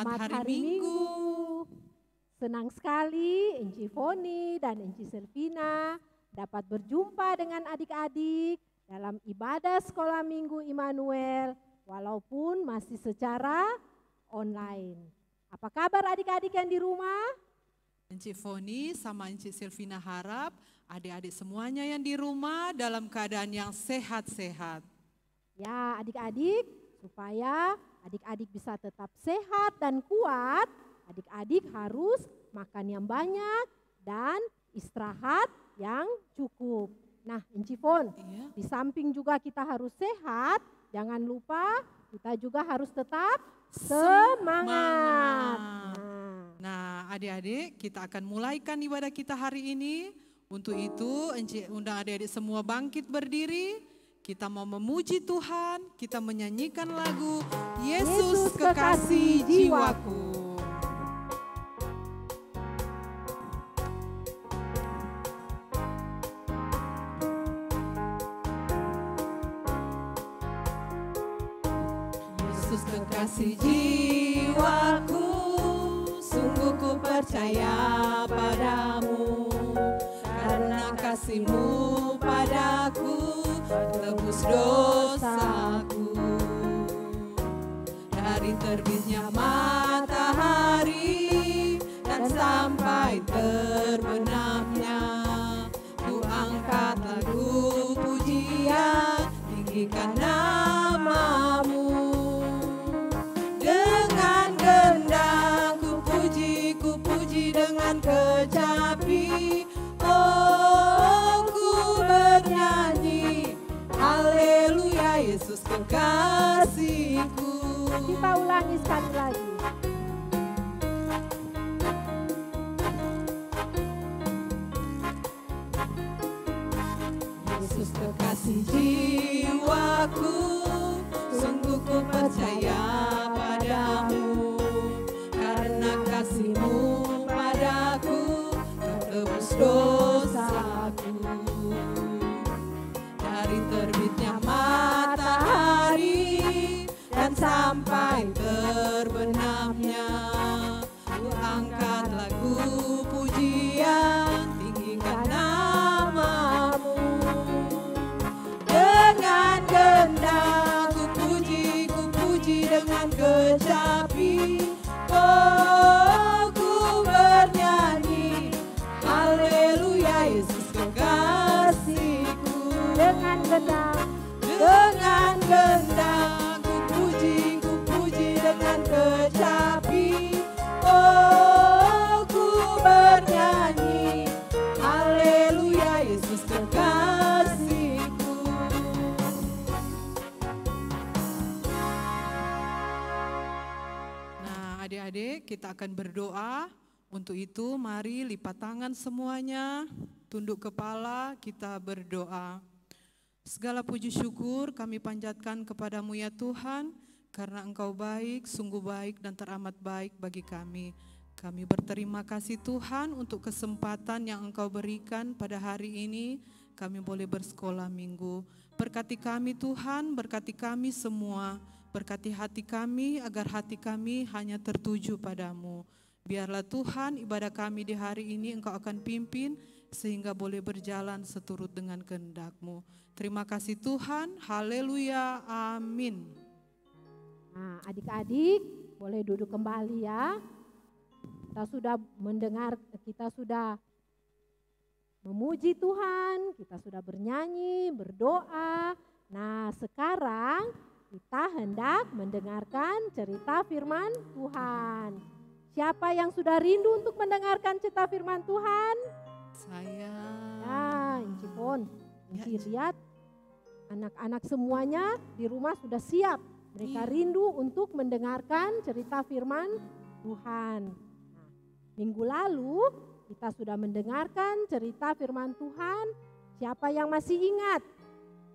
Selamat hari Minggu. Senang sekali Enci Foni dan Enci Selvina dapat berjumpa dengan adik-adik dalam ibadah sekolah Minggu Immanuel walaupun masih secara online. Apa kabar adik-adik yang di rumah? Enci Foni sama Enci Selvina harap adik-adik semuanya yang di rumah dalam keadaan yang sehat-sehat. Ya adik-adik, supaya adik-adik bisa tetap sehat dan kuat, adik-adik harus makan yang banyak dan istirahat yang cukup. Nah, Enci Fon, di samping juga kita harus sehat, jangan lupa kita juga harus tetap semangat. Nah, adik-adik kita akan mulaikan ibadah kita hari ini. Untuk itu, Enci undang adik-adik semua bangkit berdiri. Kita mau memuji Tuhan, kita menyanyikan lagu Yesus Kekasih Jiwaku. Yesus kekasih jiwaku, sungguh ku percaya padamu, karena kasih-Mu padaku tebus dosaku. Dari terbitnya matahari dan sampai terbenamnya, ku angkat lagu pujian, tinggikan nama-Mu. Dengan gendang ku puji dengan kecapi, oh ku bernyanyi, haleluya Yesus kekasihku. Kita ulangi sekali lagi. Yesus kekasih jiwaku, sungguh ku percaya padamu, karena kasih-Mu padaku tebus dosaku. Dari terbitnya matahari dan sampai terbenamnya, ku angkat lagu pujian, tinggikan nama-Mu. Dengan gendang ku puji dengan kecapi, oh ku bernyanyi, haleluya Yesus kekasihku. Dengan gendang ku puji dengan kecapi, oh ku bernyanyi, haleluya Yesus kekasihku. Nah adik-adik kita akan berdoa. Untuk itu mari lipat tangan semuanya, tunduk kepala, kita berdoa. Segala puji syukur kami panjatkan kepadamu ya Tuhan, karena Engkau baik, sungguh baik dan teramat baik bagi kami. Kami berterima kasih Tuhan untuk kesempatan yang Engkau berikan pada hari ini, kami boleh bersekolah minggu. Berkati kami Tuhan, berkati kami semua, berkati hati kami agar hati kami hanya tertuju padamu. Biarlah Tuhan ibadah kami di hari ini Engkau akan pimpin, sehingga boleh berjalan seturut dengan kehendak-Mu. Terima kasih Tuhan, haleluya, amin. Nah, adik-adik boleh duduk kembali ya. Kita sudah mendengar, kita sudah memuji Tuhan, kita sudah bernyanyi, berdoa. Nah, sekarang kita hendak mendengarkan cerita firman Tuhan. Siapa yang sudah rindu untuk mendengarkan cerita firman Tuhan? Saya. Ya, Enci Pon, Enci lihat anak-anak semuanya di rumah sudah siap. Mereka rindu untuk mendengarkan cerita firman Tuhan. Nah, minggu lalu kita sudah mendengarkan cerita firman Tuhan. Siapa yang masih ingat?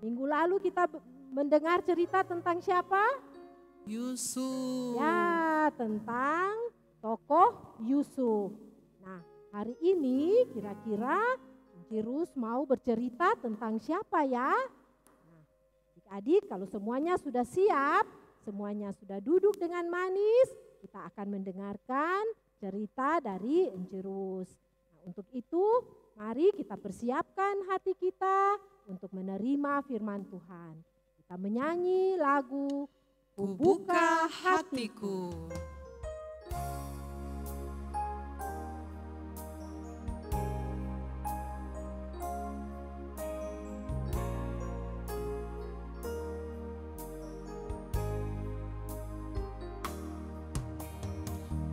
Minggu lalu kita mendengar cerita tentang siapa? Yusuf. Ya, tentang tokoh Yusuf. Nah, hari ini kira-kira Cirus mau bercerita tentang siapa ya? Nah, adik-adik kalau semuanya sudah siap, semuanya sudah duduk dengan manis, kita akan mendengarkan cerita dari Encirus. Nah, untuk itu mari kita persiapkan hati kita untuk menerima firman Tuhan. Kita menyanyi lagu Ku buka hatiku.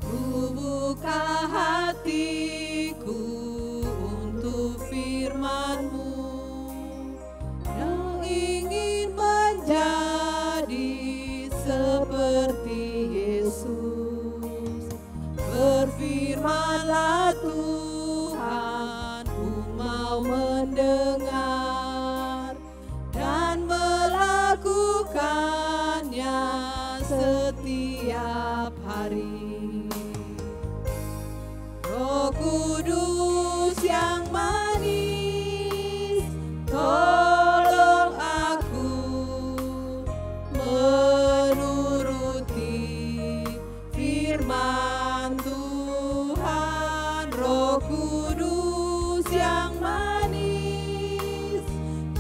Ku buka hatiku untuk firman-Mu yang ingin menjadi seperti Yesus. Berfirmanlah Tuhan, ku mau mendengar dan melakukannya setiap hari. Roh Kudus yang manis, tolong aku menuruti firman Tuhan. Roh Kudus yang manis,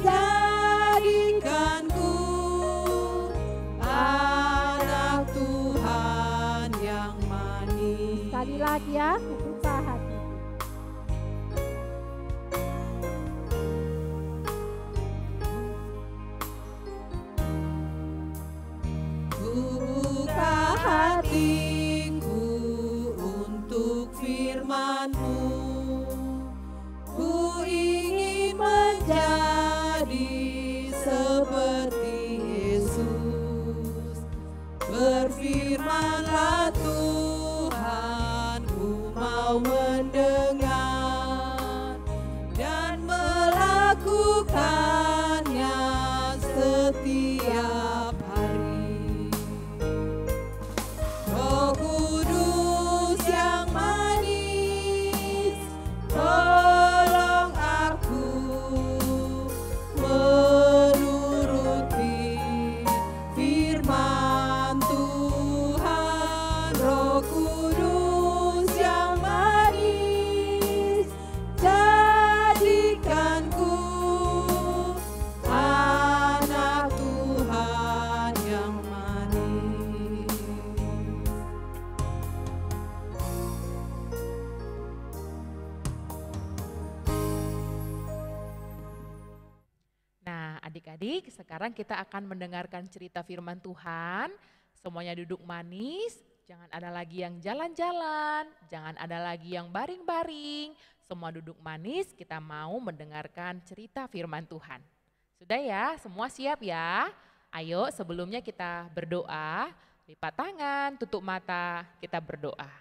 jadikanku anak Tuhan yang manis. Sekali lagi ya, buka hati. Ku buka hatiku untuk firman-Mu. Ku ingin menjadi seperti Yesus. Berfirmanlah Tuhan, ku mau mendengar dan melakukannya setiap hari. Roh Kudus yang manis, tolong aku menuruti firman Tuhan. Roh Kudus yang manis, jadikanku anak Tuhan yang manis. Nah, adik-adik, sekarang kita akan mendengarkan cerita firman Tuhan. Semuanya duduk manis, jangan ada lagi yang jalan-jalan, jangan ada lagi yang baring-baring. Semua duduk manis, kita mau mendengarkan cerita firman Tuhan. Sudah ya, semua siap ya? Ayo sebelumnya kita berdoa, lipat tangan, tutup mata, kita berdoa.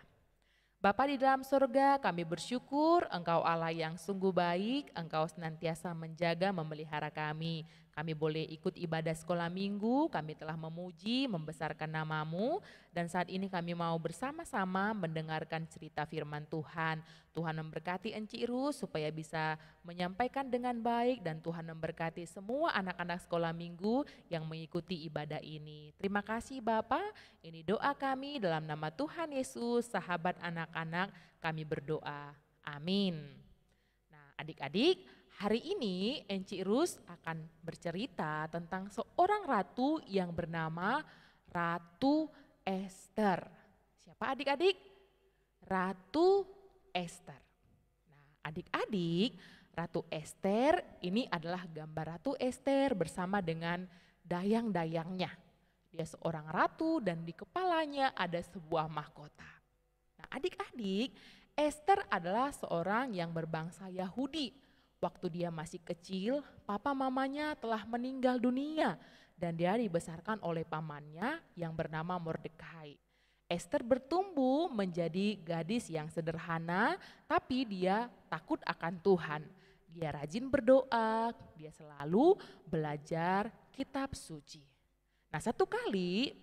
Bapa di dalam surga, kami bersyukur Engkau Allah yang sungguh baik, Engkau senantiasa menjaga, memelihara kami. Kami boleh ikut ibadah sekolah minggu, kami telah memuji, membesarkan nama-Mu, dan saat ini kami mau bersama-sama mendengarkan cerita firman Tuhan. Tuhan memberkati Encirus supaya bisa menyampaikan dengan baik, dan Tuhan memberkati semua anak-anak sekolah minggu yang mengikuti ibadah ini. Terima kasih Bapa, ini doa kami dalam nama Tuhan Yesus, sahabat anak-anak, kami berdoa. Amin. Nah, adik-adik, hari ini Encirus akan bercerita tentang seorang ratu yang bernama Ratu Ester. Siapa adik-adik? Ratu Ester. Nah, adik-adik, Ratu Ester ini adalah gambar Ratu Ester bersama dengan dayang-dayangnya. Dia seorang ratu dan di kepalanya ada sebuah mahkota. Nah, adik-adik, Ester adalah seorang yang berbangsa Yahudi. Waktu dia masih kecil, papa mamanya telah meninggal dunia dan dia dibesarkan oleh pamannya yang bernama Mordekai. Ester bertumbuh menjadi gadis yang sederhana, tapi dia takut akan Tuhan. Dia rajin berdoa, dia selalu belajar kitab suci. Nah, satu kali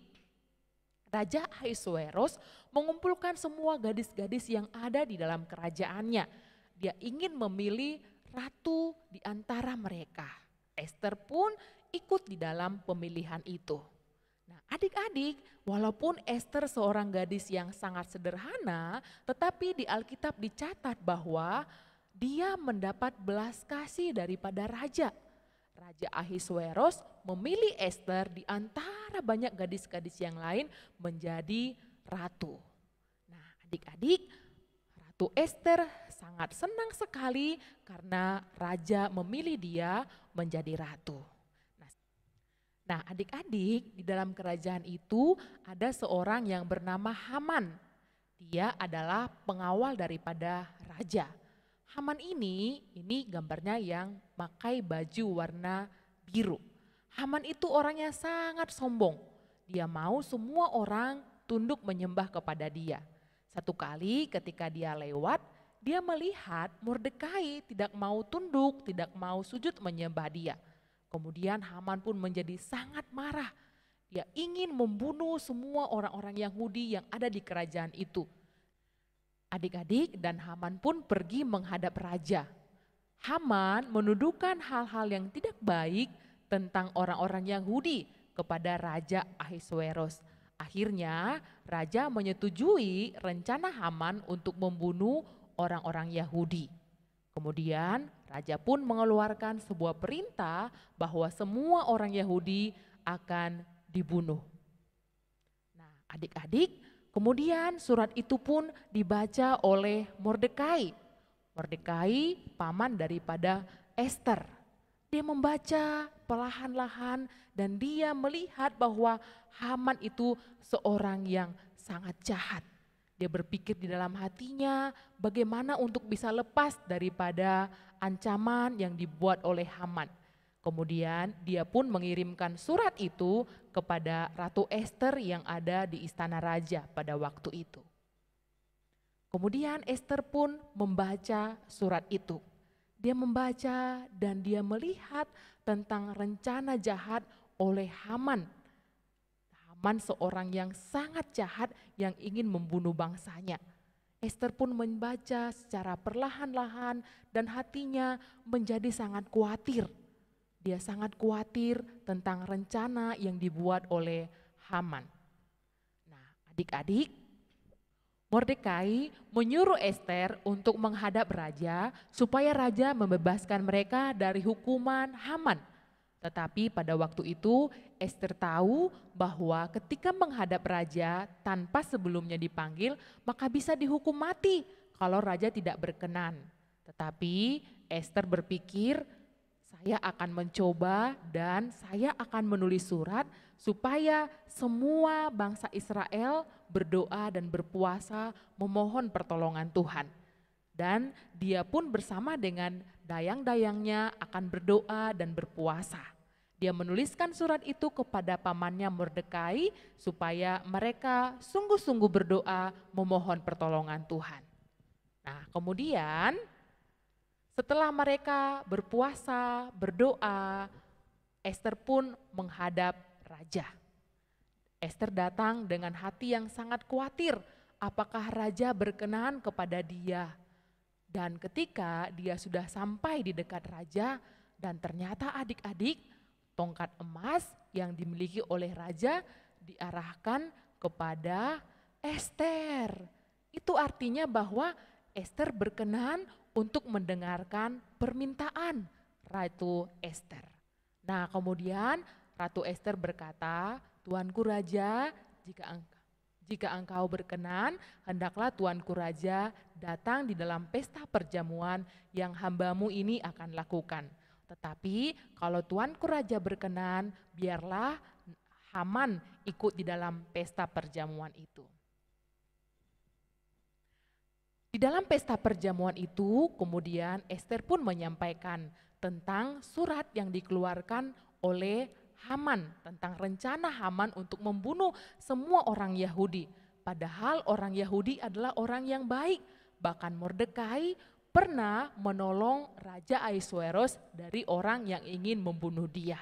Raja Ahasuerus mengumpulkan semua gadis-gadis yang ada di dalam kerajaannya. Dia ingin memilih ratu di antara mereka. Ester pun ikut di dalam pemilihan itu. Nah, adik-adik, walaupun Ester seorang gadis yang sangat sederhana, tetapi di Alkitab dicatat bahwa dia mendapat belas kasih daripada raja. Raja Ahasuerus memilih Ester di antara banyak gadis-gadis yang lain menjadi ratu. Nah, adik-adik, Ratu Ester sangat senang sekali karena raja memilih dia menjadi ratu. Nah, adik-adik, di dalam kerajaan itu ada seorang yang bernama Haman. Dia adalah pengawal daripada raja. Haman ini gambarnya yang pakai baju warna biru. Haman itu orangnya sangat sombong. Dia mau semua orang tunduk menyembah kepada dia. Satu kali ketika dia lewat, dia melihat Mordekai tidak mau tunduk, tidak mau sujud menyembah dia. Kemudian Haman pun menjadi sangat marah. Dia ingin membunuh semua orang-orang Yahudi yang ada di kerajaan itu. Adik-adik, dan Haman pun pergi menghadap raja. Haman menuduhkan hal-hal yang tidak baik tentang orang-orang Yahudi kepada Raja Ahasuerus. Akhirnya raja menyetujui rencana Haman untuk membunuh orang-orang Yahudi. Kemudian raja pun mengeluarkan sebuah perintah bahwa semua orang Yahudi akan dibunuh. Nah, adik-adik, kemudian surat itu pun dibaca oleh Mordekai. Mordekai paman daripada Ester. Dia membaca perlahan-lahan dan dia melihat bahwa Haman itu seorang yang sangat jahat. Dia berpikir di dalam hatinya bagaimana untuk bisa lepas daripada ancaman yang dibuat oleh Haman. Kemudian dia pun mengirimkan surat itu kepada Ratu Ester yang ada di istana raja pada waktu itu. Kemudian Ester pun membaca surat itu. Dia membaca dan dia melihat tentang rencana jahat oleh Haman. Haman seorang yang sangat jahat yang ingin membunuh bangsanya. Ester pun membaca secara perlahan-lahan dan hatinya menjadi sangat khawatir. Dia sangat khawatir tentang rencana yang dibuat oleh Haman. Nah, adik-adik, Mordekai menyuruh Ester untuk menghadap raja supaya raja membebaskan mereka dari hukuman Haman. Tetapi pada waktu itu Ester tahu bahwa ketika menghadap raja tanpa sebelumnya dipanggil, maka bisa dihukum mati kalau raja tidak berkenan. Tetapi Ester berpikir, saya akan mencoba dan saya akan menulis surat supaya semua bangsa Israel berdoa dan berpuasa memohon pertolongan Tuhan. Dan dia pun bersama dengan dayang-dayangnya akan berdoa dan berpuasa. Dia menuliskan surat itu kepada pamannya Mordekai supaya mereka sungguh-sungguh berdoa memohon pertolongan Tuhan. Nah, kemudian setelah mereka berpuasa, berdoa, Ester pun menghadap raja. Ester datang dengan hati yang sangat khawatir, apakah raja berkenan kepada dia. Dan ketika dia sudah sampai di dekat raja, dan ternyata adik-adik, tongkat emas yang dimiliki oleh raja diarahkan kepada Ester. Itu artinya bahwa Ester berkenan untuk mendengarkan permintaan Ratu Ester. Nah, kemudian Ratu Ester berkata, "Tuanku Raja, jika engkau berkenan, hendaklah Tuanku Raja datang di dalam pesta perjamuan yang hambamu ini akan lakukan. Tetapi kalau Tuanku Raja berkenan, biarlah Haman ikut di dalam pesta perjamuan itu." Di dalam pesta perjamuan itu, kemudian Ester pun menyampaikan tentang surat yang dikeluarkan oleh Haman, tentang rencana Haman untuk membunuh semua orang Yahudi. Padahal orang Yahudi adalah orang yang baik. Bahkan Mordekai pernah menolong Raja Ahasuerus dari orang yang ingin membunuh dia.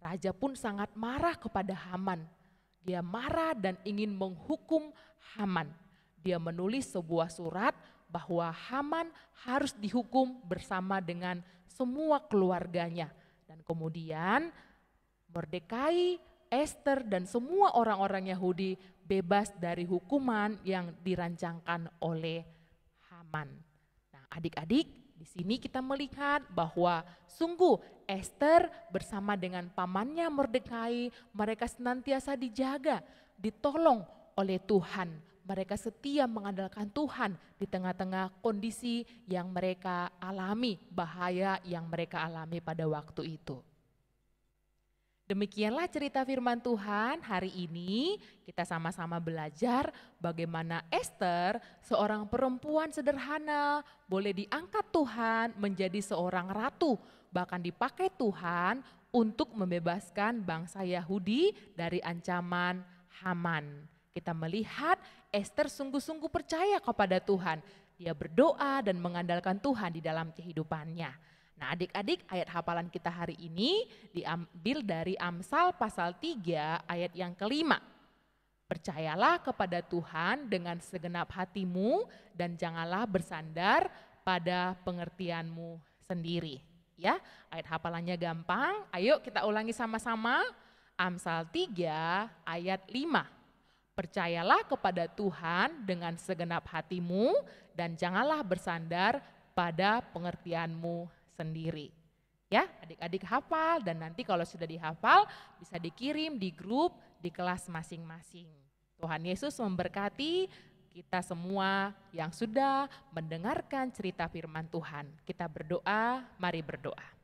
Raja pun sangat marah kepada Haman. Dia marah dan ingin menghukum Haman. Dia menulis sebuah surat bahwa Haman harus dihukum bersama dengan semua keluarganya. Dan kemudian Mordekai Ester dan semua orang-orang Yahudi bebas dari hukuman yang dirancangkan oleh Haman. Nah, adik-adik, di sini kita melihat bahwa sungguh Ester bersama dengan pamannya Mordekai, mereka senantiasa dijaga, ditolong oleh Tuhan. Mereka setia mengandalkan Tuhan di tengah-tengah kondisi yang mereka alami, bahaya yang mereka alami pada waktu itu. Demikianlah cerita firman Tuhan hari ini. Kita sama-sama belajar bagaimana Ester, seorang perempuan sederhana, boleh diangkat Tuhan menjadi seorang ratu, bahkan dipakai Tuhan untuk membebaskan bangsa Yahudi dari ancaman Haman. Kita melihat Ester sungguh-sungguh percaya kepada Tuhan. Dia berdoa dan mengandalkan Tuhan di dalam kehidupannya. Nah, adik-adik, ayat hafalan kita hari ini diambil dari Amsal pasal 3 ayat yang kelima. Percayalah kepada Tuhan dengan segenap hatimu dan janganlah bersandar pada pengertianmu sendiri. Ya, ayat hafalannya gampang. Ayo kita ulangi sama-sama. Amsal 3 ayat 5. Percayalah kepada Tuhan dengan segenap hatimu dan janganlah bersandar pada pengertianmu sendiri. Ya, adik-adik hafal dan nanti kalau sudah dihafal bisa dikirim di grup di kelas masing-masing. Tuhan Yesus memberkati kita semua yang sudah mendengarkan cerita firman Tuhan. Kita berdoa, mari berdoa.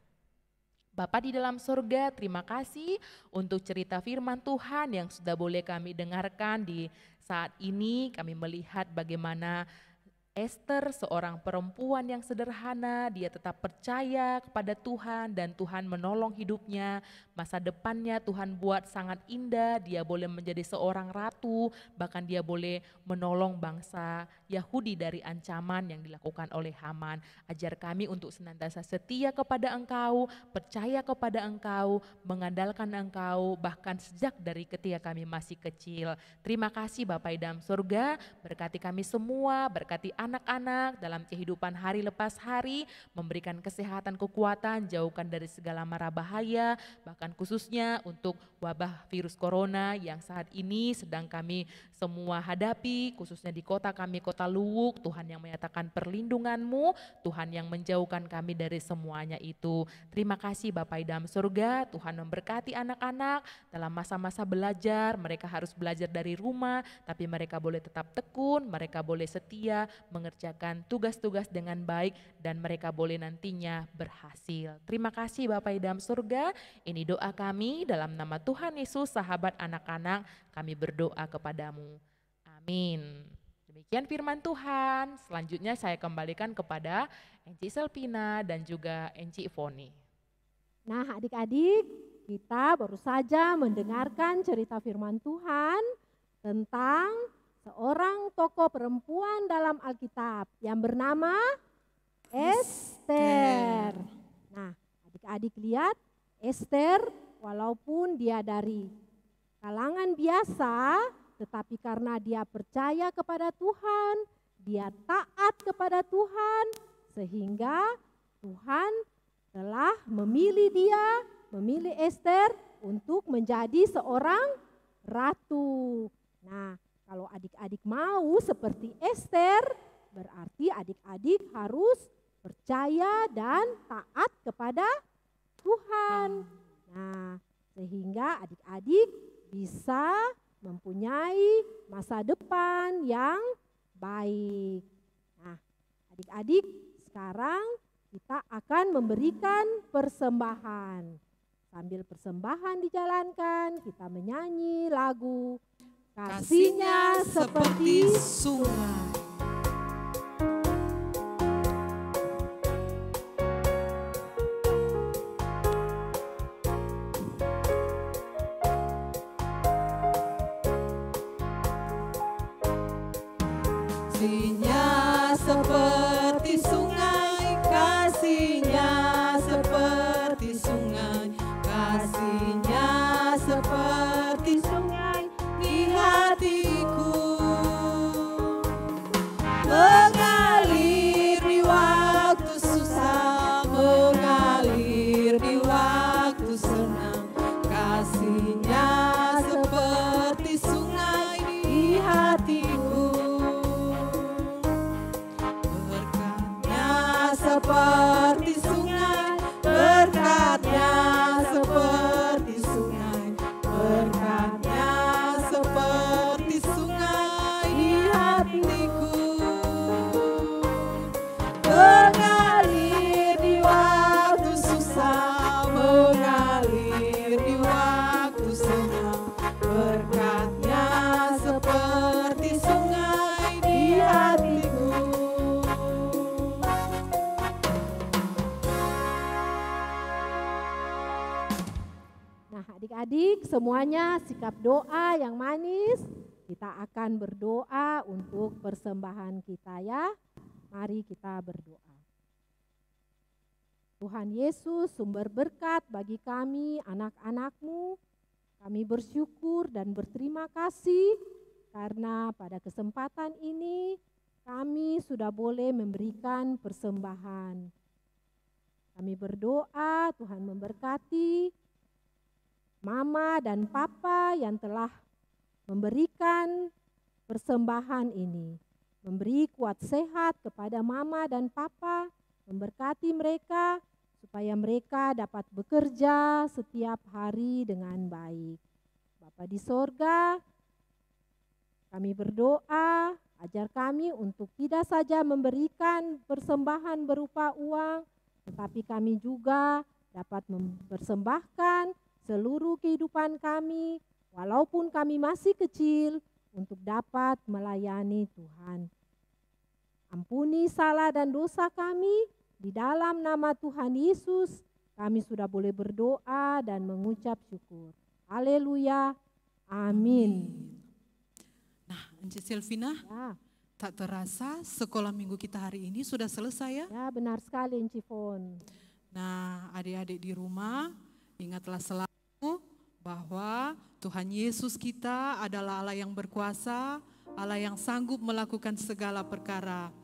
Bapa di dalam surga, terima kasih untuk cerita firman Tuhan yang sudah boleh kami dengarkan di saat ini. Kami melihat bagaimana Ester, seorang perempuan yang sederhana, dia tetap percaya kepada Tuhan dan Tuhan menolong hidupnya. Masa depannya Tuhan buat sangat indah, dia boleh menjadi seorang ratu, bahkan dia boleh menolong bangsa Yahudi dari ancaman yang dilakukan oleh Haman. Ajar kami untuk senantiasa setia kepada Engkau, percaya kepada Engkau, mengandalkan Engkau, bahkan sejak dari ketika kami masih kecil. Terima kasih Bapa di dalam surga, berkati kami semua, berkati anak-anak dalam kehidupan hari lepas hari, memberikan kesehatan, kekuatan, jauhkan dari segala mara bahaya, bahkan khususnya untuk wabah virus corona yang saat ini sedang kami semua hadapi, khususnya di kota kami, kota Luwuk. Tuhan yang menyatakan perlindungan-Mu, Tuhan yang menjauhkan kami dari semuanya itu. Terima kasih Bapa di dalam surga, Tuhan memberkati anak-anak dalam masa-masa belajar. Mereka harus belajar dari rumah, tapi mereka boleh tetap tekun, mereka boleh setia, mengerjakan tugas-tugas dengan baik, dan mereka boleh nantinya berhasil. Terima kasih Bapa di dalam surga, ini doa kami dalam nama Tuhan Yesus, sahabat anak-anak, kami berdoa kepadamu. Amin. Demikian firman Tuhan. Selanjutnya saya kembalikan kepada Enci Selpina dan juga Enci Foni. Nah adik-adik, kita baru saja mendengarkan cerita firman Tuhan tentang seorang tokoh perempuan dalam Alkitab yang bernama Ester. Nah, adik-adik lihat, Ester walaupun dia dari kalangan biasa, tetapi karena dia percaya kepada Tuhan, dia taat kepada Tuhan, sehingga Tuhan telah memilih Ester untuk menjadi seorang ratu. Nah, kalau adik-adik mau seperti Ester, berarti adik-adik harus percaya dan taat kepada Tuhan. Nah, sehingga adik-adik bisa mempunyai masa depan yang baik. Nah, adik-adik, sekarang kita akan memberikan persembahan. Sambil persembahan dijalankan, kita menyanyi lagu Kasihnya Seperti Sungai. Kasihnya seperti sungai, kasihnya seperti sungai, kasihnya seperti sungai di hatiku. seperti sungai, berkatnya seperti sungai, berkatnya seperti sungai di hatiku. Mengalir di waktu susah, mengalir di waktu senang, berkatnya seperti sungai di hatiku. Nah, adik-adik semuanya sikap doa yang manis. Kita akan berdoa untuk persembahan kita ya. Mari kita berdoa. Tuhan Yesus, sumber berkat bagi kami anak-anak-Mu. Kami bersyukur dan berterima kasih karena pada kesempatan ini kami sudah boleh memberikan persembahan. Kami berdoa Tuhan memberkati Mama dan Papa yang telah memberikan persembahan ini. Memberi kuat sehat kepada Mama dan Papa, memberkati mereka supaya mereka dapat bekerja setiap hari dengan baik. Bapa di sorga, kami berdoa, ajar kami untuk tidak saja memberikan persembahan berupa uang, tetapi kami juga dapat mempersembahkan seluruh kehidupan kami, walaupun kami masih kecil, untuk dapat melayani Tuhan. Ampuni salah dan dosa kami, di dalam nama Tuhan Yesus kami sudah boleh berdoa dan mengucap syukur. Haleluya, amin. Nah, Encik Selvina, Ya, tak terasa sekolah minggu kita hari ini sudah selesai ya. ya benar sekali Encik Fon. Nah, adik-adik di rumah, ingatlah selalu bahwa Tuhan Yesus kita adalah Allah yang berkuasa, Allah yang sanggup melakukan segala perkara.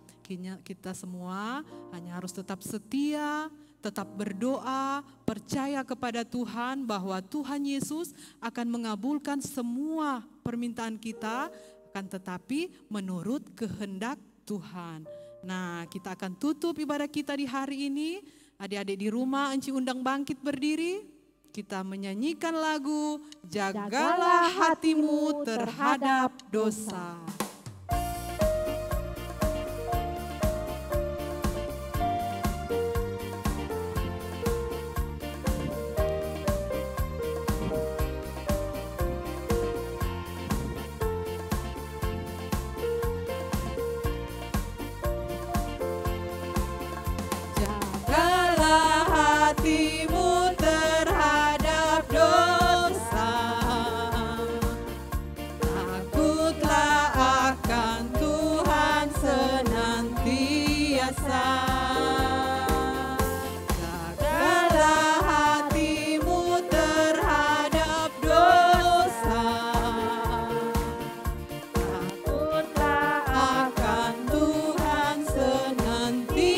Kita semua hanya harus tetap setia, tetap berdoa, percaya kepada Tuhan bahwa Tuhan Yesus akan mengabulkan semua permintaan kita, akan tetapi menurut kehendak Tuhan. Nah, kita akan tutup ibadah kita di hari ini. Adik-adik di rumah, Enci undang bangkit berdiri. Kita menyanyikan lagu Jagalah Hatimu Terhadap Dosa. Jagalah hatimu terhadap dosa, takutlah akan Tuhan senantiasa. Jagalah hatimu terhadap dosa, takutlah akan Tuhan senantiasa.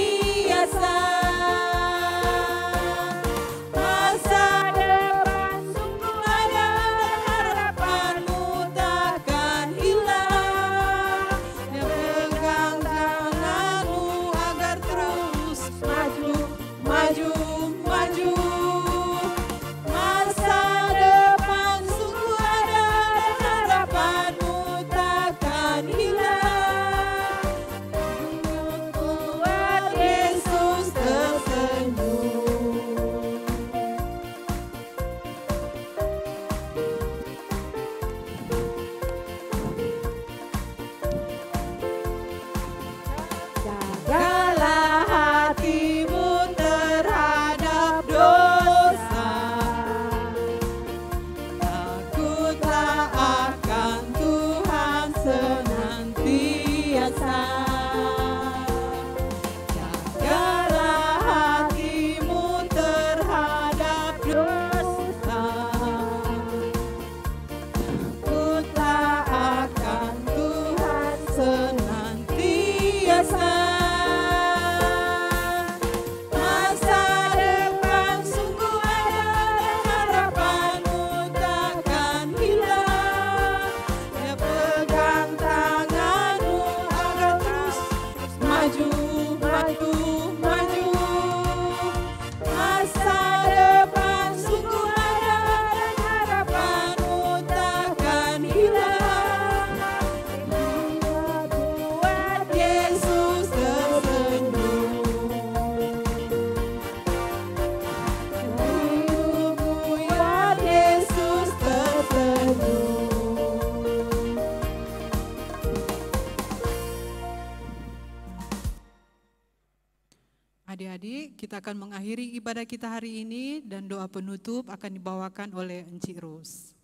Adik-adik, kita akan mengakhiri ibadah kita hari ini dan doa penutup akan dibawakan oleh Encik Ros.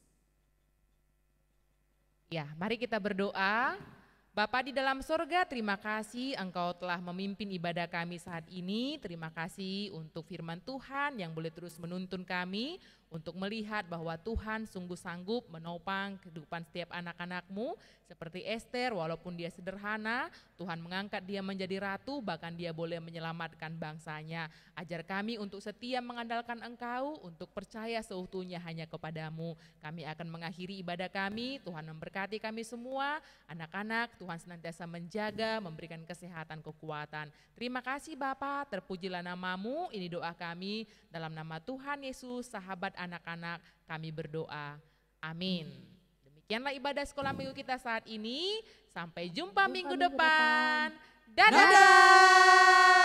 Ya, mari kita berdoa. Bapa di dalam sorga, terima kasih Engkau telah memimpin ibadah kami saat ini. Terima kasih untuk firman Tuhan yang boleh terus menuntun kami untuk melihat bahwa Tuhan sungguh sanggup menopang kehidupan setiap anak-anak-Mu. Seperti Esther, walaupun dia sederhana, Tuhan mengangkat dia menjadi ratu, bahkan dia boleh menyelamatkan bangsanya. Ajar kami untuk setia mengandalkan Engkau, untuk percaya seutuhnya hanya kepadamu. Kami akan mengakhiri ibadah kami, Tuhan memberkati kami semua, anak-anak, Tuhan senantiasa menjaga, memberikan kesehatan, kekuatan. Terima kasih Bapa, terpujilah namamu, ini doa kami, dalam nama Tuhan Yesus, sahabat anak-anak, kami berdoa. Amin. Demikianlah ibadah sekolah minggu kita saat ini. Sampai jumpa minggu depan. Dadah!